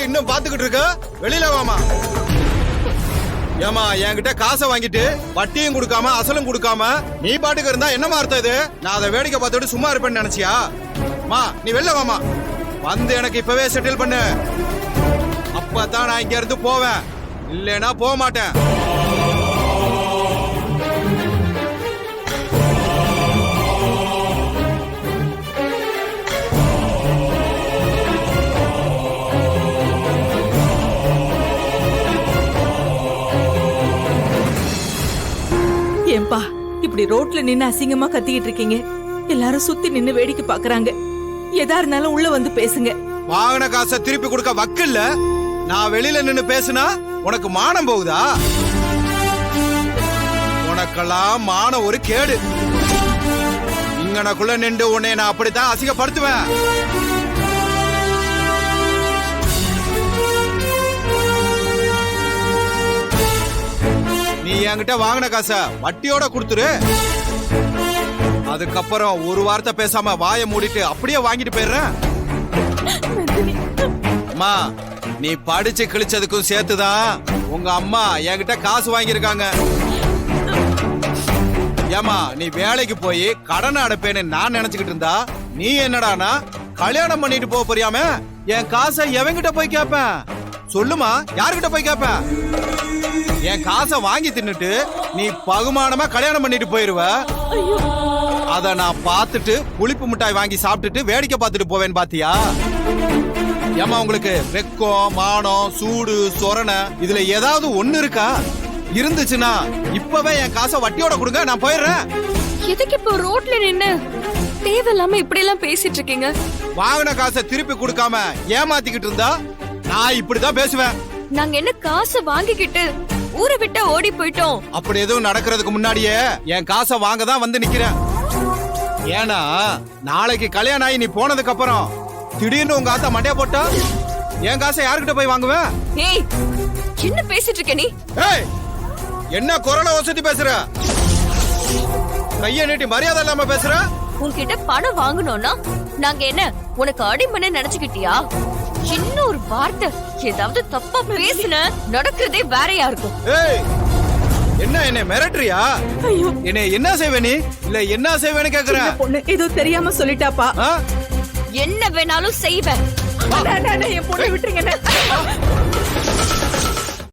இன்னும் பாத்துக்கிட்டு இருக்க? வெளியில வாமா. ஏமா என்கிட்ட காசை வாங்கிட்டு வட்டியும் கொடுக்காம அசலும் கொடுக்காம நீ பாட்டுக்கு இருந்தா என்னமா அர்த்தம் இது? நான் அதை வேடிக்கை பார்த்துட்டு சும்மா இருப்பேன்னு நினைச்சியா? மா நீ வெளில வாமா. வந்து எனக்கு இப்பவே செட்டில் பண்ணு. அப்பதான் நான் இங்க இருந்து போவேன், இல்லைன்னா போக மாட்டேன். ஏன்பா இப்படி ரோட்ல நின்னு அசிங்கமா கத்திக்கிட்டு இருக்கீங்க? எல்லாரும் சுத்தி நின்னு வேடிக்கை பாக்குறாங்க. எதா இருந்தாலும் உள்ள வந்து பேசுங்க. வாங்கின காசை திருப்பி கொடுக்க வக்கில்ல. நான் வெளியில நின்னு பேசுனா உனக்கு மானம் போகுதா? உனக்கெல்லாம் மானம் ஒரு கேடு. இங்கனக்குள்ள நின்று உன்னை நான் அப்படித்தான் அசிங்கப்படுத்துவேன். நீ என்கிட்ட வாங்கின காசை வட்டியோட கொடுத்துரு. அதுக்கப்புறம் ஒரு வார்த்தை பேசாம வாயை மூடிட்டு அப்படியே வாங்கிட்டு போயிடுறேன். அம்மா நீ படிச்சு கிழிச்சதுக்கும் சேர்த்துதான் உங்க அம்மா என்கிட்ட காசு வாங்கியிருக்காங்க. ஏமா நீ வேலைக்கு போய் கடன் அடைப்பேன்னு நான் நினைச்சுக்கிட்டு இருந்தா நீ என்னடானா கல்யாணம் பண்ணிட்டு போக போறியாம என் காசை எவங்கிட்ட போய் கேப்பேன்? சொல்லுமா, யாருகிட்ட போய் கேப்பேன்? என் காசை வாங்கி தின்னுட்டு நீ பகுமானமா கல்யாணம் பண்ணிட்டு போயிருவ. அத நான் பார்த்துட்டு புளிப்பு மிட்டாய் வாங்கி சாப்பிட்டுட்டு வேடிக்கை பார்த்துட்டு போவேன் பாத்தியா? ஏமா உங்களுக்கு வெக்கம், மானம், சூடு, சொரணை இதுல ஏதாவது ஒண்ணு இருக்கா? இருந்துச்சுன்னா இப்பவே என் காசை வட்டியோட கொடுங்க, நான் போயிடுறேன். எதுக்கு இப்போ ரோட்ல நின்னு தேவையில்லாம இப்படி எல்லாம் பேசிட்டு இருக்கீங்க? வாங்கின காசை திருப்பி கொடுக்காம ஏமாத்திக்கிட்டு இருந்தா நான் இப்படிதான் பேசுவேன். நாங்க என்ன காசை வாங்கிக்கிட்டு ஊரை விட்டு ஓடி போயிட்டோம்? அப்படி எதுவும் நடக்கிறதுக்கு முன்னாடியே என் காசை வாங்க தான் வந்து நிக்கிறேன். ஏன்னா நாளைக்கு கல்யாணம் ஆகி நீ போனதுக்கு அப்புறம் திடீர்னு உங்க ஆத்தா மண்டைய போட்டா என் காசை யாருக்கிட்ட போய் வாங்குவேன்? ஏய் என்ன பேசிட்டு இருக்க நீ? ஏய் என்ன குரலை வசதி பேசுற? கைய நீட்டி மரியாதை இல்லாம பேசுற? உன்கிட்ட பணம் வாங்கணும்னா நாங்க என்ன உனக்கு அடிமன்னு நினைச்சுக்கிட்டியா? இன்னொரு வார்த்தை ஏதாவது தப்பா பேசுன நடக்கிறதே வேறையா இருக்கும். ஏய் என்ன என்ன மிரட்டுறியா? ஐயோ என்ன என்ன செய்வே நீ? இல்ல என்ன செய்வேன்னு கேக்குறேன். பொண்ணு ஏதோ தெரியாம சொல்லிட்டாப்பா. என்ன வேணாலும் செய்வேன். என் பொண்ணை விட்டுருங்க.